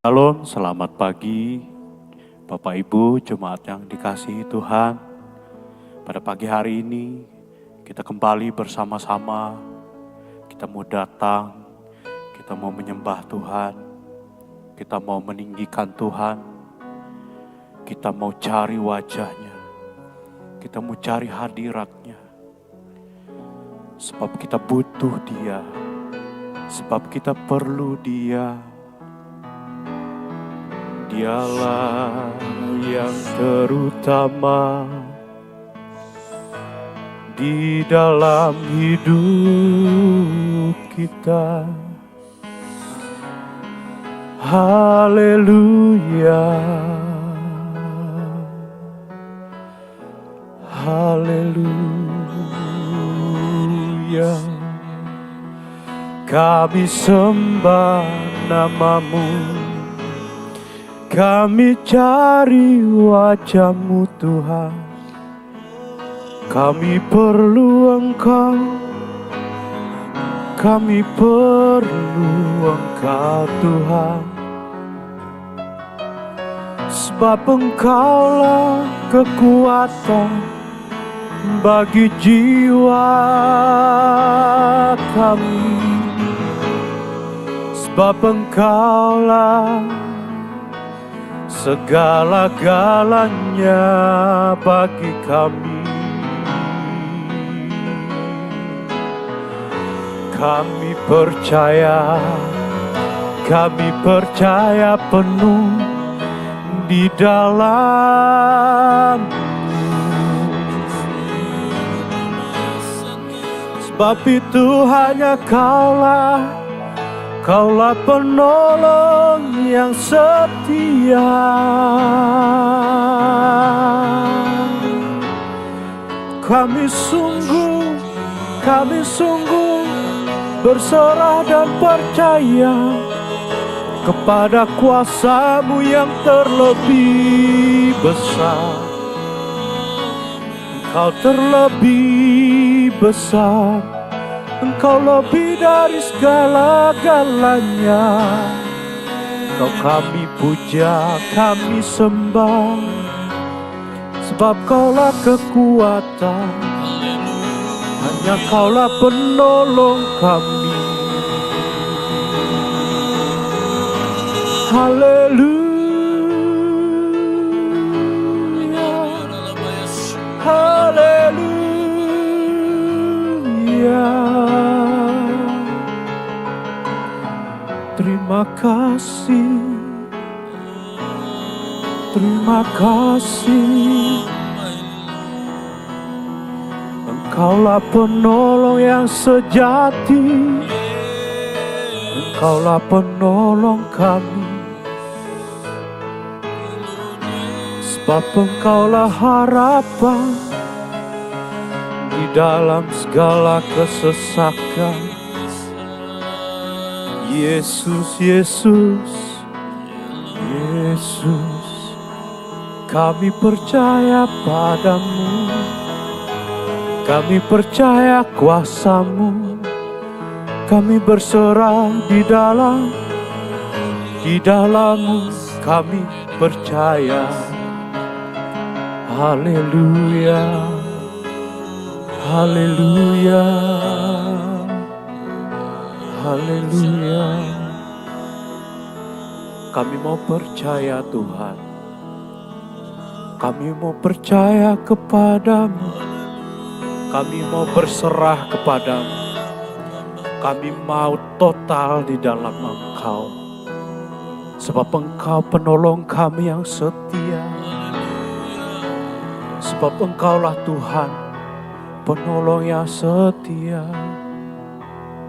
Shalom, selamat pagi Bapak Ibu jemaat yang dikasihi Tuhan. Pada pagi hari ini kita kembali bersama-sama. Kita mau datang, kita mau menyembah Tuhan, kita mau meninggikan Tuhan, kita mau cari wajahnya, kita mau cari hadiratnya. Sebab kita butuh Dia, sebab kita perlu Dia. Dialah yang terutama di dalam hidup kita. Haleluya, haleluya. Kami sembah nama-Mu, kami cari wajah-Mu Tuhan. Kami perlu Engkau, kami perlu Engkau Tuhan. Sebab Engkaulah kekuatan bagi jiwa kami. Sebab Engkaulah segala-galanya bagi kami. Kami percaya penuh di dalam-Mu. Sebab itu hanya Kaulah penolong yang setia. Kami sungguh berserah dan percaya kepada kuasa-Mu yang terlebih besar. Engkau terlebih besar, Engkau lebih dari segala-galanya. Engkau kami puja, kami sembah, sebab Kaulah kekuatan, hanya Kaulah penolong kami. Haleluya, haleluya. Terima kasih. Engkaulah penolong yang sejati, Engkaulah penolong kami. Sebab Engkaulah harapan di dalam segala kesesakan. Yesus, Yesus, Yesus, kami percaya padamu, kami percaya kuasa-Mu, kami berserah di dalam-Mu, kami percaya. Haleluya, haleluya, haleluya. Kami mau percaya Tuhan, kami mau percaya kepadamu, kami mau berserah kepadamu, kami mau total di dalam Engkau. Sebab Engkau penolong kami yang setia, sebab Engkaulah Tuhan penolong yang setia.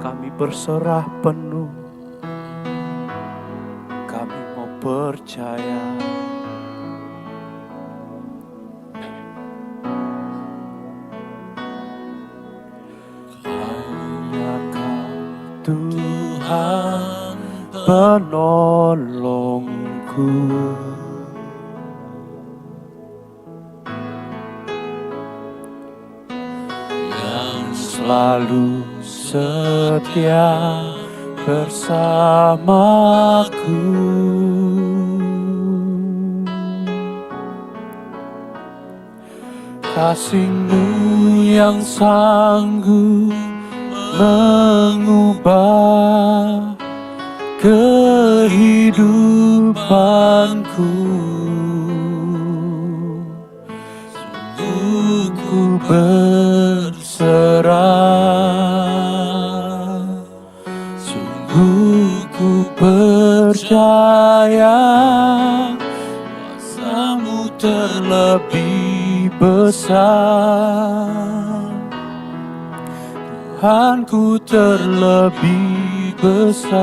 Kami berserah penuh, kami mau percaya. Hanya Kau Tuhan penolongku. Yang selalu setia bersamaku. Kasih-Mu yang sanggup mengubah kehidupanku. Sungguh ku berserah, sungguh ku percaya kuasa-Mu terlebih besar. Tuhanku terlebih besar.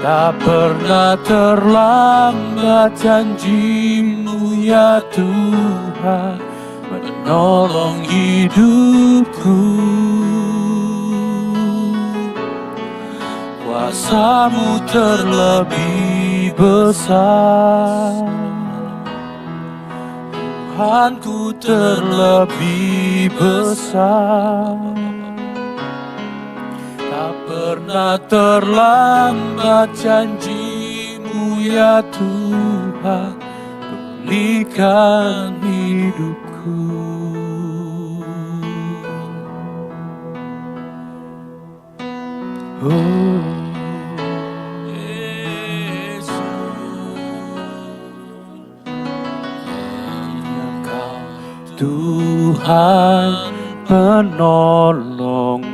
Tak pernah terlambat janji-Mu ya Tuhan menolong hidupku. Kuasa-Mu terlebih besar. Tuhanku terlebih besar. Tak pernah terlambat janji-Mu ya Tuhan pulihkan hidupku. Oh Yesus, Engkau Tuhan penolongku.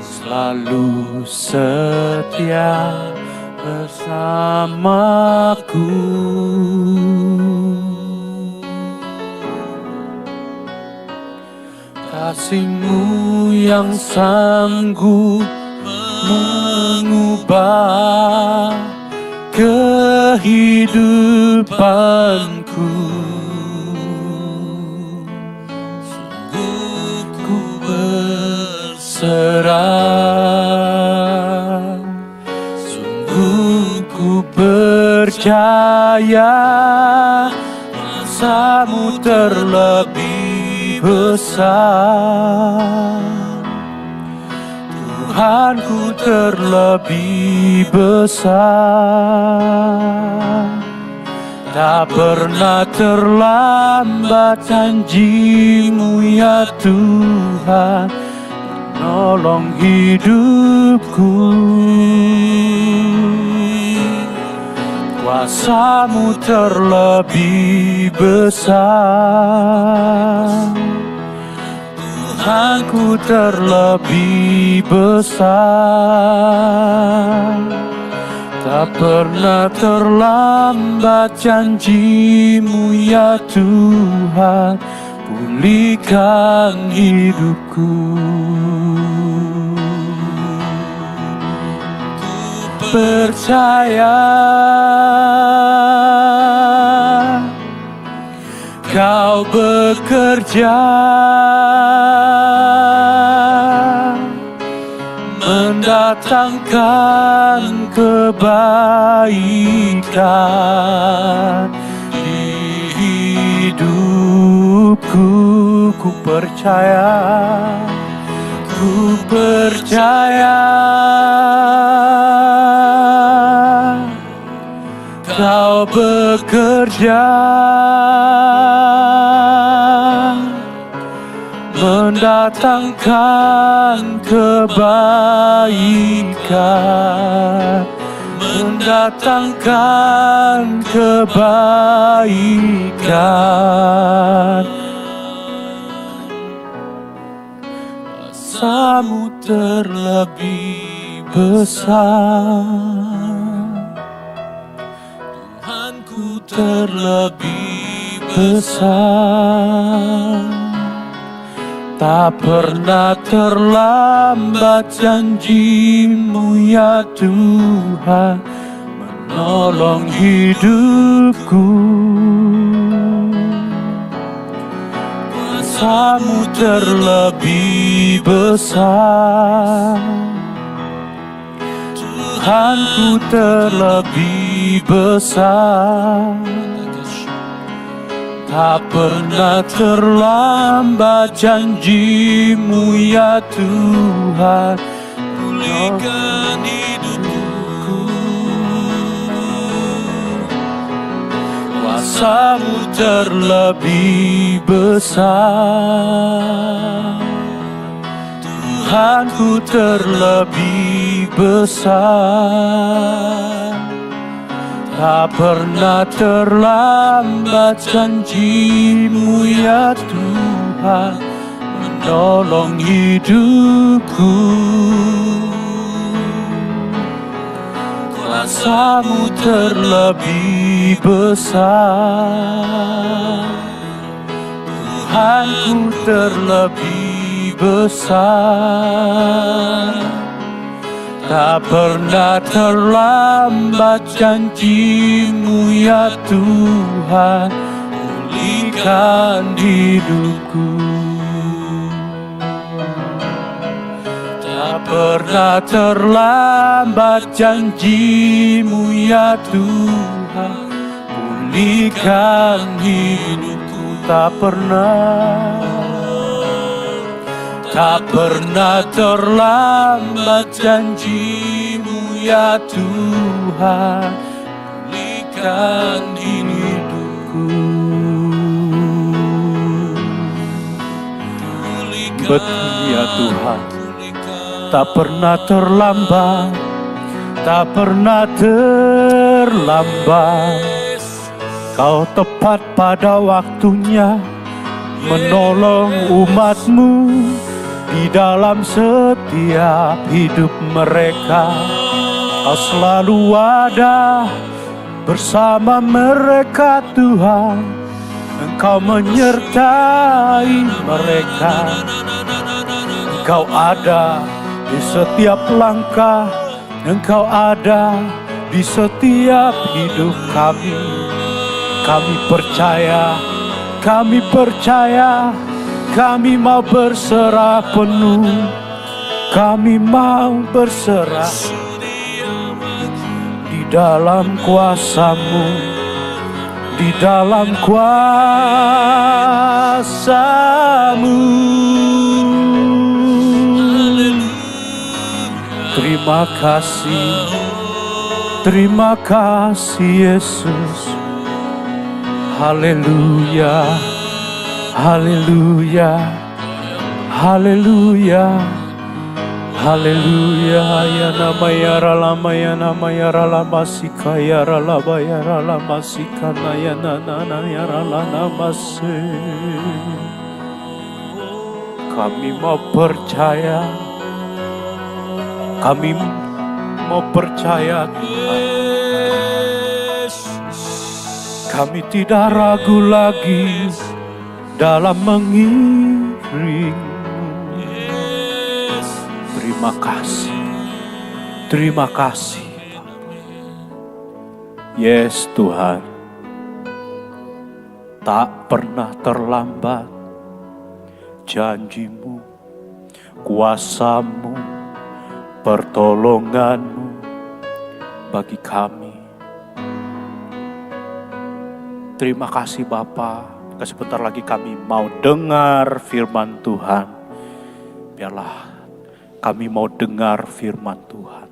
Selalu setia bersamaku. Kasih-Mu yang sanggup mengubah kehidupanku. Sungguh ku berserah, sungguh ku percaya kuasa-Mu terlebih besar. Tuhanku terlebih besar. Tak pernah terlambat janji-Mu ya Tuhan menolong hidupku. Kuasa-Mu terlebih besar. Tuhanku terlebih besar. Tak pernah terlambat janji-Mu ya Tuhan pulihkan hidupku. Ku percaya Kau bekerja mendatangkan kebaikan di hidupku. Ku percaya Kau bekerja mendatangkan kebaikan, mendatangkan kebaikan. Kuasa-Mu terlebih besar. Tuhanku terlebih besar. Tak pernah terlambat janji-Mu ya Tuhan menolong hidupku. Kuasa-Mu terlebih besar. Tuhanku terlebih besar. Tak pernah terlambat janji-Mu ya Tuhan pulihkan hidupku. Kuasa-Mu terlebih besar, Tuhanku terlebih besar. Tak pernah terlambat janji-Mu ya Tuhan, menolong hidupku. Kuasa-Mu terlebih besar, Tuhanku terlebih besar. Tak pernah terlambat janji-Mu ya Tuhan, pulihkan hidupku. Tak pernah terlambat janji-Mu ya Tuhan, pulihkan hidupku. Tak pernah terlambat janji-Mu ya Tuhan, pulihkan hidupku. Betul ya Tuhan, tak pernah terlambat, tak pernah terlambat. Kau tepat pada waktunya menolong umat-Mu di dalam setiap hidup mereka. Kau selalu ada bersama mereka Tuhan. Engkau menyertai mereka. Engkau ada di setiap langkah. Engkau ada di setiap hidup kami. Kami percaya, kami percaya. Kami mau berserah penuh, kami mau berserah di dalam kuasa-Mu, di dalam kuasa-Mu. Terima kasih Yesus. Haleluya. Haleluya, haleluya, haleluya. Ya nama ya ralama ya nama ya ralama sika ya ralaba ya ralama sika na ya nana ya ralana mase. Kami mau percaya, kami mau percaya Tuhan. Kami tidak ragu lagi dalam mengiring-Mu. Terima kasih. Yes Tuhan, tak pernah terlambat janji-Mu, kuasa-Mu, pertolongan-Mu bagi kami. Terima kasih Bapa. Sebentar lagi kami mau dengar firman Tuhan. Biarlah kami mau dengar firman Tuhan.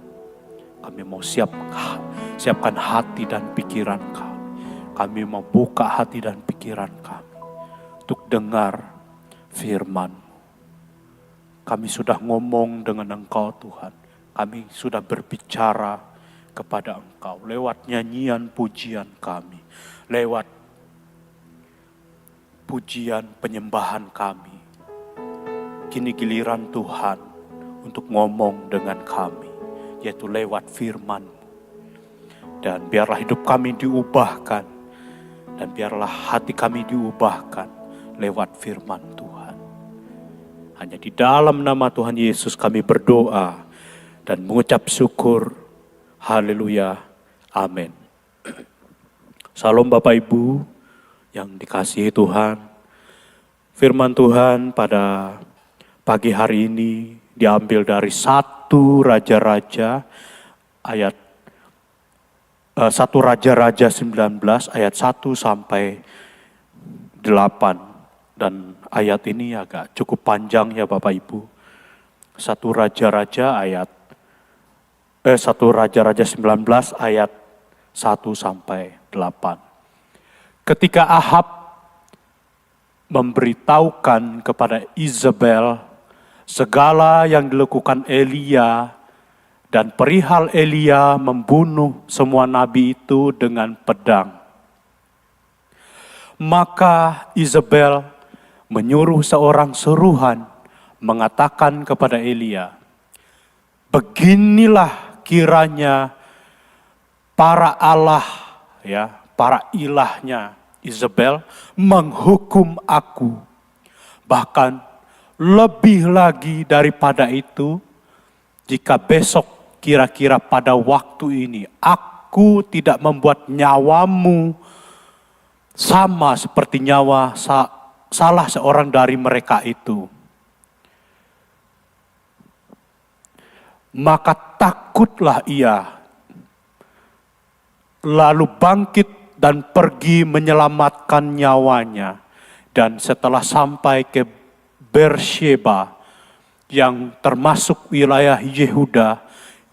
Kami mau siapkan hati dan pikiran kami. Kami mau buka hati dan pikiran kami untuk dengar firman. Kami sudah ngomong dengan Engkau Tuhan. Kami sudah berbicara kepada Engkau lewat nyanyian pujian kami. Lewat pujian penyembahan kami. Kini giliran Tuhan untuk ngomong dengan kami, yaitu lewat firman-Mu. Dan biarlah hidup kami diubahkan, dan biarlah hati kami diubahkan lewat firman Tuhan. Hanya di dalam nama Tuhan Yesus kami berdoa dan mengucap syukur. Haleluya. Amin. Salam Bapak Ibu yang dikasihi Tuhan. Firman Tuhan pada pagi hari ini diambil dari 1 Raja-Raja ayat 1 Raja-Raja 19 ayat 1 sampai 8. Dan ayat ini agak cukup panjang ya Bapak Ibu. 1 Raja-Raja ayat 1 Raja-Raja 19 ayat 1 sampai 8. Ketika Ahab memberitahukan kepada Izebel segala yang dilakukan Elia dan perihal Elia membunuh semua nabi itu dengan pedang, maka Izebel menyuruh seorang suruhan mengatakan kepada Elia, beginilah kiranya para Allah, para ilahnya Izebel menghukum aku. Bahkan lebih lagi daripada itu, jika besok kira-kira pada waktu ini aku tidak membuat nyawamu sama seperti nyawa salah seorang dari mereka itu, maka takutlah ia, lalu bangkit dan pergi menyelamatkan nyawanya. Dan setelah sampai ke Beersheba yang termasuk wilayah Yehuda,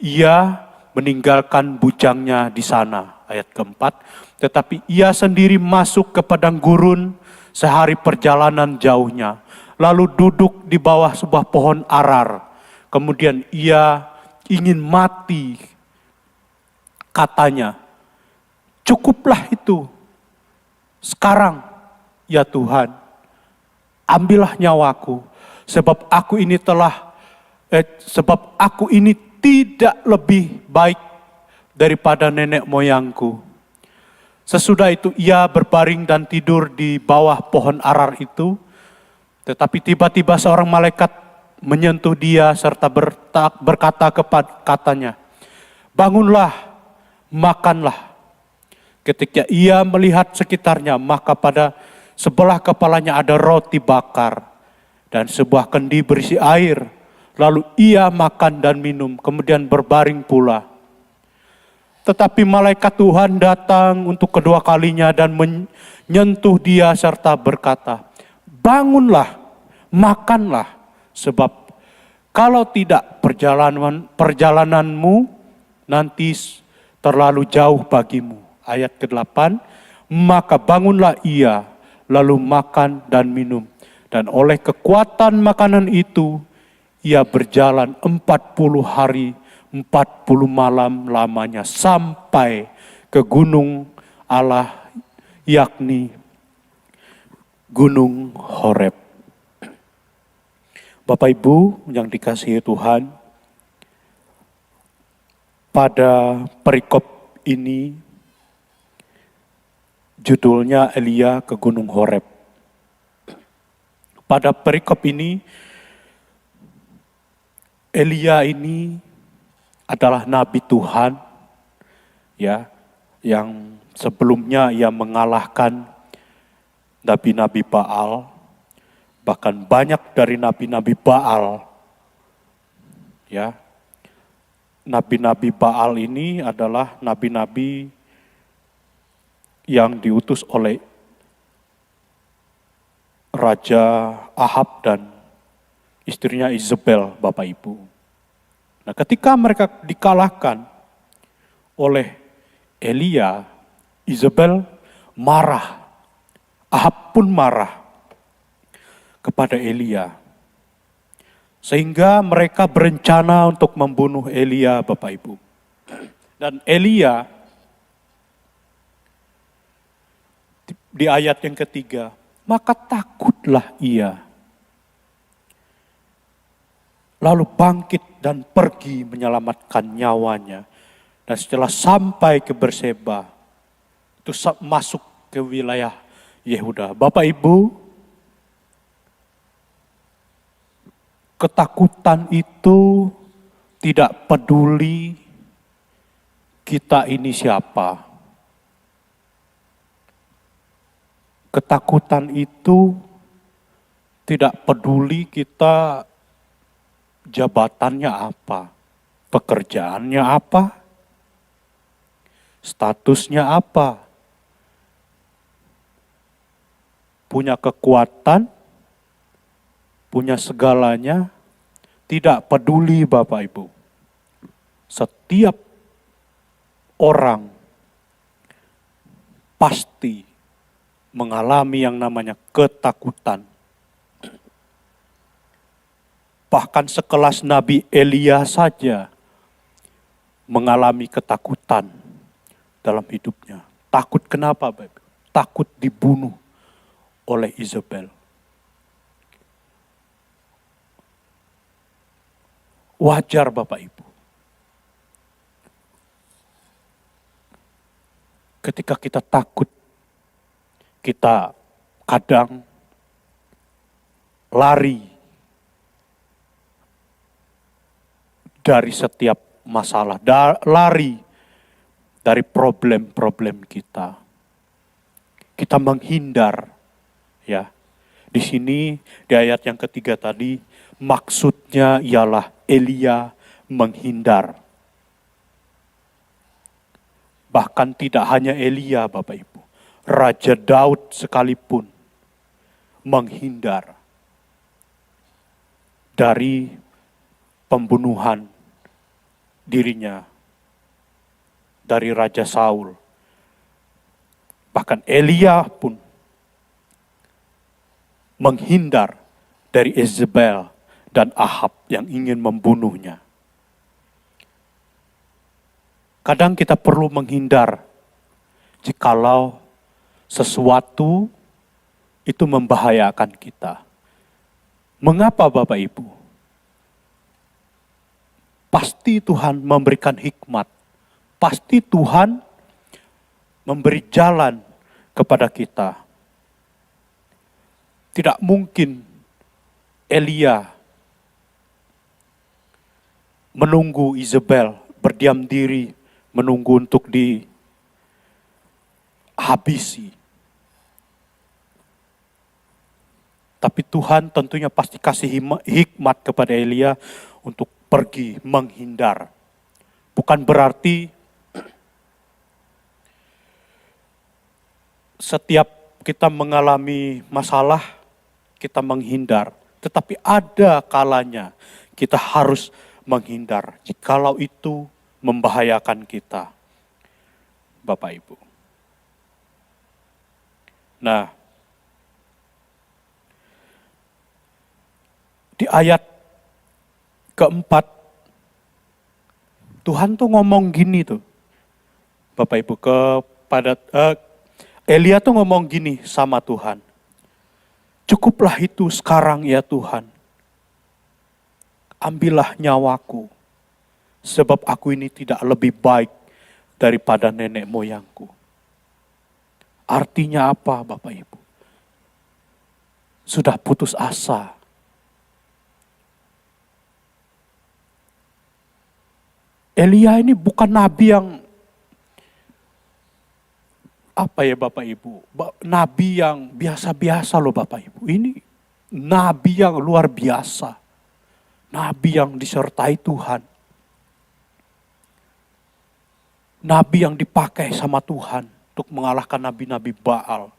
ia meninggalkan bujangnya di sana. Ayat keempat, tetapi ia sendiri masuk ke padang gurun sehari perjalanan jauhnya, lalu duduk di bawah sebuah pohon arar. Kemudian ia ingin mati, katanya, cukuplah itu. Sekarang, ya Tuhan, ambillah nyawaku, sebab aku ini tidak lebih baik daripada nenek moyangku. Sesudah itu ia berbaring dan tidur di bawah pohon arar itu, tetapi tiba-tiba seorang malaikat menyentuh dia serta berkata katanya, bangunlah, makanlah. Ketika ia melihat sekitarnya, maka pada sebelah kepalanya ada roti bakar dan sebuah kendi berisi air. Lalu ia makan dan minum, kemudian berbaring pula. Tetapi malaikat Tuhan datang untuk kedua kalinya dan menyentuh dia serta berkata, bangunlah, makanlah, sebab kalau tidak perjalananmu nanti terlalu jauh bagimu. Ayat ke-8, maka bangunlah ia, lalu makan dan minum. Dan oleh kekuatan makanan itu, ia berjalan 40 hari, 40 malam lamanya, sampai ke gunung Allah, yakni Gunung Horeb. Bapak Ibu yang dikasihi Tuhan, pada perikop ini, judulnya Elia ke Gunung Horeb. Pada perikop ini, Elia ini adalah nabi Tuhan, yang sebelumnya ia mengalahkan nabi-nabi Baal, bahkan banyak dari nabi-nabi Baal, nabi-nabi Baal ini adalah nabi-nabi yang diutus oleh Raja Ahab dan istrinya Izebel, Bapak Ibu. Nah, ketika mereka dikalahkan oleh Elia, Izebel marah. Ahab pun marah kepada Elia. Sehingga mereka berencana untuk membunuh Elia, Bapak Ibu. Dan Elia di ayat yang ketiga, maka takutlah ia. Lalu bangkit dan pergi menyelamatkan nyawanya. Dan setelah sampai ke Beersheba, itu masuk ke wilayah Yehuda. Bapak Ibu, ketakutan itu tidak peduli kita ini siapa. Ketakutan itu tidak peduli kita jabatannya apa, pekerjaannya apa, statusnya apa, punya kekuatan, punya segalanya, tidak peduli Bapak Ibu. Setiap orang pasti mengalami yang namanya ketakutan. Bahkan sekelas Nabi Elia saja mengalami ketakutan dalam hidupnya. Takut kenapa, Bapak? Takut dibunuh oleh Isabel. Wajar Bapak Ibu. Ketika kita takut, kita kadang lari dari setiap masalah, lari dari problem-problem kita. Kita menghindar, ya. Di sini di ayat yang ketiga tadi, maksudnya ialah Elia menghindar. Bahkan tidak hanya Elia, Bapak Ibu. Raja Daud sekalipun menghindar dari pembunuhan dirinya dari Raja Saul. Bahkan Elia pun menghindar dari Isabel dan Ahab yang ingin membunuhnya. Kadang kita perlu menghindar jikalau sesuatu itu membahayakan kita. Mengapa Bapak Ibu? Pasti Tuhan memberikan hikmat. Pasti Tuhan memberi jalan kepada kita. Tidak mungkin Elia menunggu Isabel berdiam diri, menunggu untuk dihabisi. Tapi Tuhan tentunya pasti kasih hikmat kepada Elia untuk pergi menghindar. Bukan berarti setiap kita mengalami masalah, kita menghindar. Tetapi ada kalanya kita harus menghindar jikalau itu membahayakan kita, Bapak Ibu. Nah, di ayat keempat, Tuhan tuh ngomong gini tuh, Bapak Ibu, kepada Elia tuh ngomong gini sama Tuhan. Cukuplah itu sekarang ya Tuhan. Ambillah nyawaku. Sebab aku ini tidak lebih baik daripada nenek moyangku. Artinya apa Bapak Ibu? Sudah putus asa. Elia ini bukan nabi yang apa ya Bapak Ibu? Nabi yang biasa-biasa loh Bapak Ibu. Ini nabi yang luar biasa. Nabi yang disertai Tuhan. Nabi yang dipakai sama Tuhan untuk mengalahkan nabi-nabi Baal.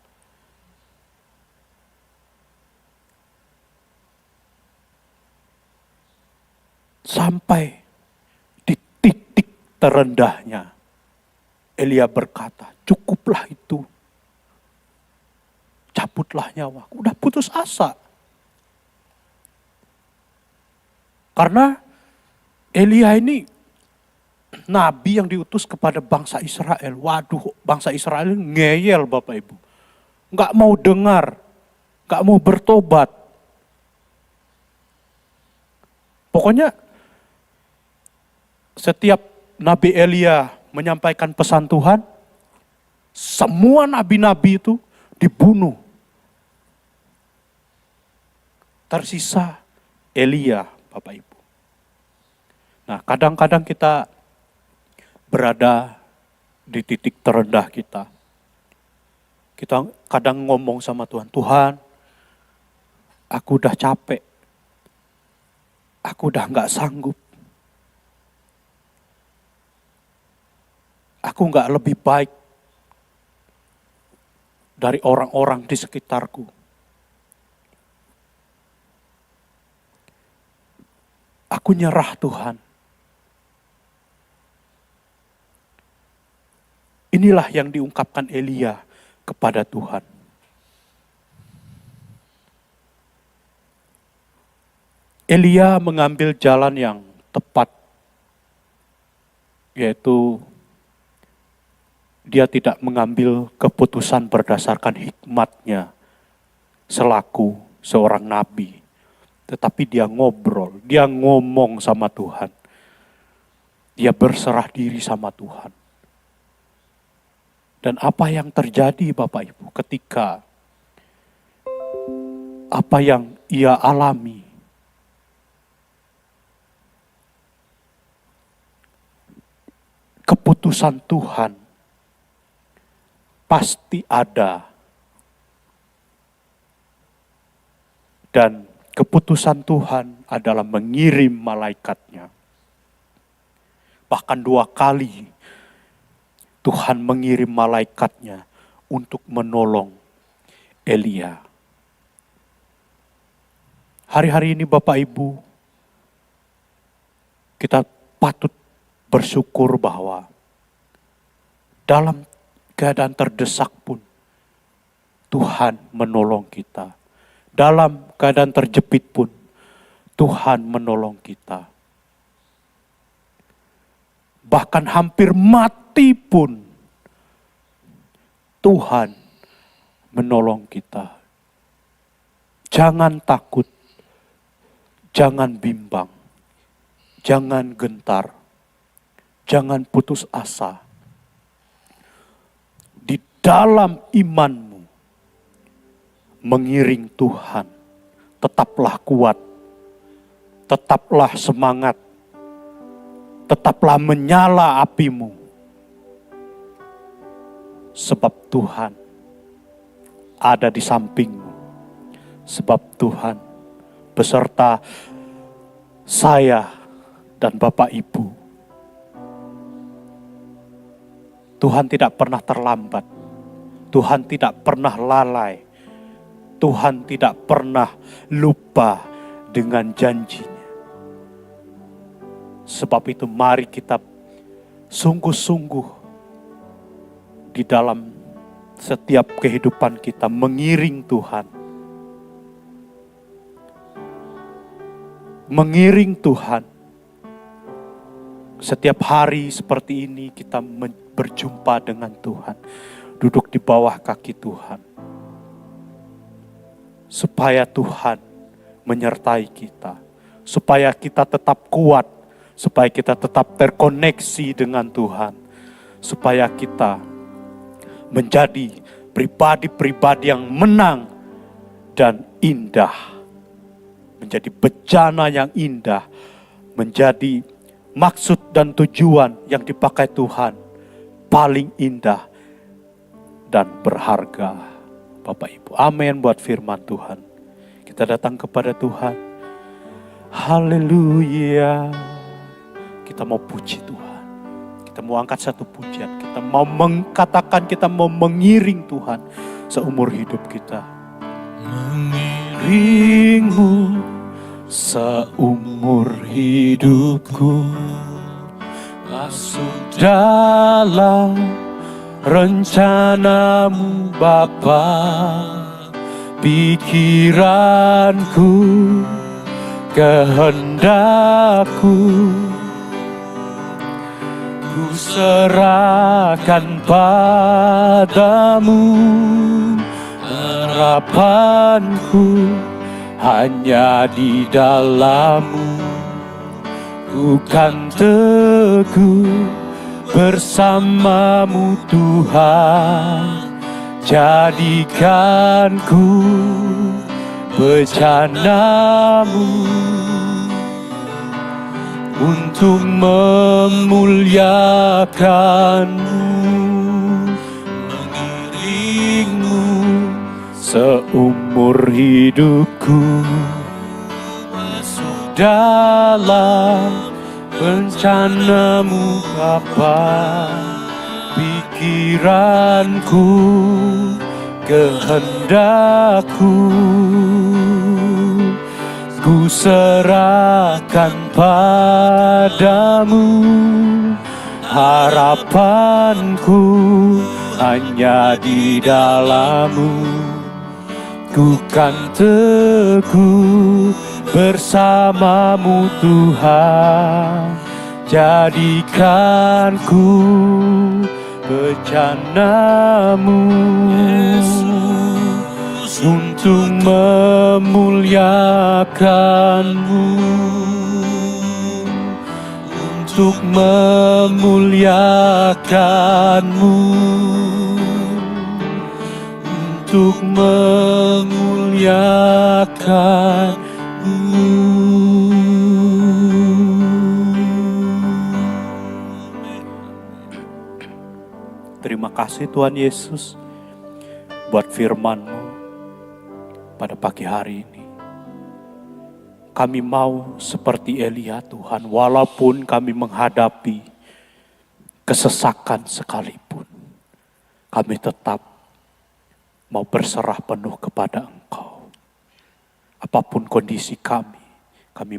Sampai di titik terendahnya, Elia berkata, cukuplah itu. Cabutlah nyawaku. Udah putus asa. Karena Elia ini nabi yang diutus kepada bangsa Israel. Waduh, bangsa Israel ngeyel Bapak Ibu. Nggak mau dengar, nggak mau bertobat. Pokoknya setiap Nabi Elia menyampaikan pesan Tuhan, semua nabi-nabi itu dibunuh. Tersisa Elia, Bapak Ibu. Nah, kadang-kadang kita berada di titik terendah kita. Kita kadang ngomong sama Tuhan, Tuhan, aku udah capek. Aku udah gak sanggup. Aku gak lebih baik dari orang-orang di sekitarku. Aku nyerah Tuhan. Inilah yang diungkapkan Elia kepada Tuhan. Elia mengambil jalan yang tepat, yaitu dia tidak mengambil keputusan berdasarkan hikmatnya selaku seorang nabi. Tetapi dia ngobrol, dia ngomong sama Tuhan. Dia berserah diri sama Tuhan. Dan apa yang terjadi Bapak Ibu ketika apa yang ia alami, keputusan Tuhan pasti ada. Dan keputusan Tuhan adalah mengirim malaikatnya. Bahkan 2 kali Tuhan mengirim malaikatnya untuk menolong Elia. Hari-hari ini Bapak Ibu, kita patut bersyukur bahwa dalam keadaan terdesak pun Tuhan menolong kita. Dalam keadaan terjepit pun Tuhan menolong kita. Bahkan hampir mati pun Tuhan menolong kita. Jangan takut, jangan bimbang, jangan gentar, jangan putus asa. Di dalam imanmu, mengiring Tuhan, tetaplah kuat, tetaplah semangat, tetaplah menyala apimu. Sebab Tuhan ada di sampingmu. Sebab Tuhan beserta saya dan Bapak Ibu. Tuhan tidak pernah terlambat. Tuhan tidak pernah lalai. Tuhan tidak pernah lupa dengan janjinya. Sebab itu mari kita sungguh-sungguh di dalam setiap kehidupan kita mengiring Tuhan. Mengiring Tuhan. Setiap hari seperti ini kita berjumpa dengan Tuhan. Duduk di bawah kaki Tuhan. Supaya Tuhan menyertai kita. Supaya kita tetap kuat. Supaya kita tetap terkoneksi dengan Tuhan. Supaya kita menjadi pribadi-pribadi yang menang dan indah. Menjadi bencana yang indah. Menjadi maksud dan tujuan yang dipakai Tuhan paling indah dan berharga. Bapak Ibu, amin buat firman Tuhan. Kita datang kepada Tuhan. Haleluya. Kita mau puji Tuhan. Kita mau angkat satu pujian. Kita mau mengatakan, kita mau mengiring Tuhan seumur hidup kita. Mengiringmu seumur hidupku, masuk dalam rencanamu Bapa. Pikiranku, kehendakku, ku serahkan padamu. Harapanku hanya di dalam-Mu. Ku kan teguh bersama-Mu Tuhan. Jadikan-ku bencana-Mu untuk memuliakan-Mu. Mengiring-Mu seumur hidupku, masuk dalam rencana-Mu Bapa. Pikiranku, kehendakku, ku serahkan padamu. harapanku hanya di dalam-Mu. Ku kan teguh bersama-Mu Tuhan, jadikan ku bencana-Mu untuk memuliakan-Mu, untuk memuliakan-Mu, untuk memuliakan-Mu. Terima kasih Tuhan Yesus buat firman-Mu pada pagi hari ini. Kami mau seperti Elia Tuhan, walaupun kami menghadapi kesesakan sekalipun, kami tetap mau berserah penuh kepada Engkau. Apapun kondisi kami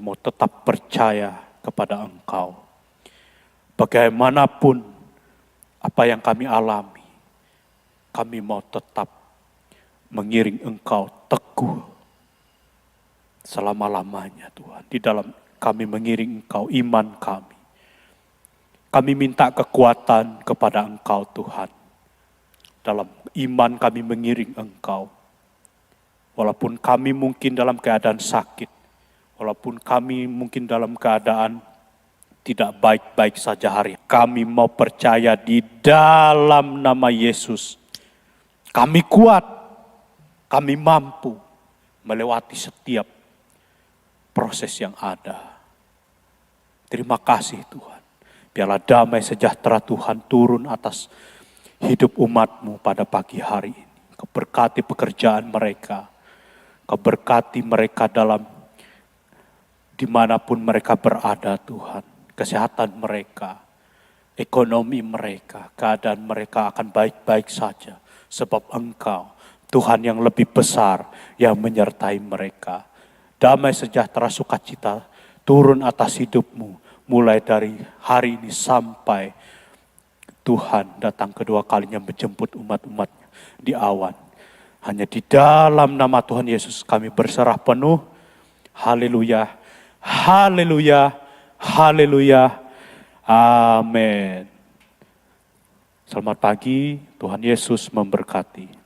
mau tetap percaya kepada Engkau. Bagaimanapun apa yang kami alami, kami mau tetap mengiring Engkau teguh selama-lamanya Tuhan. Di dalam kami mengiring Engkau, iman kami. Kami minta kekuatan kepada Engkau Tuhan. Dalam iman kami mengiring Engkau. Walaupun kami mungkin dalam keadaan sakit, walaupun kami mungkin dalam keadaan tidak baik-baik saja hari, kami mau percaya di dalam nama Yesus. Kami kuat, kami mampu melewati setiap proses yang ada. Terima kasih Tuhan. Biarlah damai sejahtera Tuhan turun atas hidup umat-Mu pada pagi hari ini. Kau berkati pekerjaan mereka. Kau berkati mereka dalam dimanapun mereka berada Tuhan. Kesehatan mereka, ekonomi mereka, keadaan mereka akan baik-baik saja. Sebab Engkau, Tuhan yang lebih besar yang menyertai mereka. Damai sejahtera sukacita turun atas hidup-Mu. Mulai dari hari ini sampai Tuhan datang kedua kalinya menjemput umat-umat-Nya di awan. Hanya di dalam nama Tuhan Yesus kami berserah penuh. Haleluya, haleluya, haleluya, amin. Selamat pagi, Tuhan Yesus memberkati.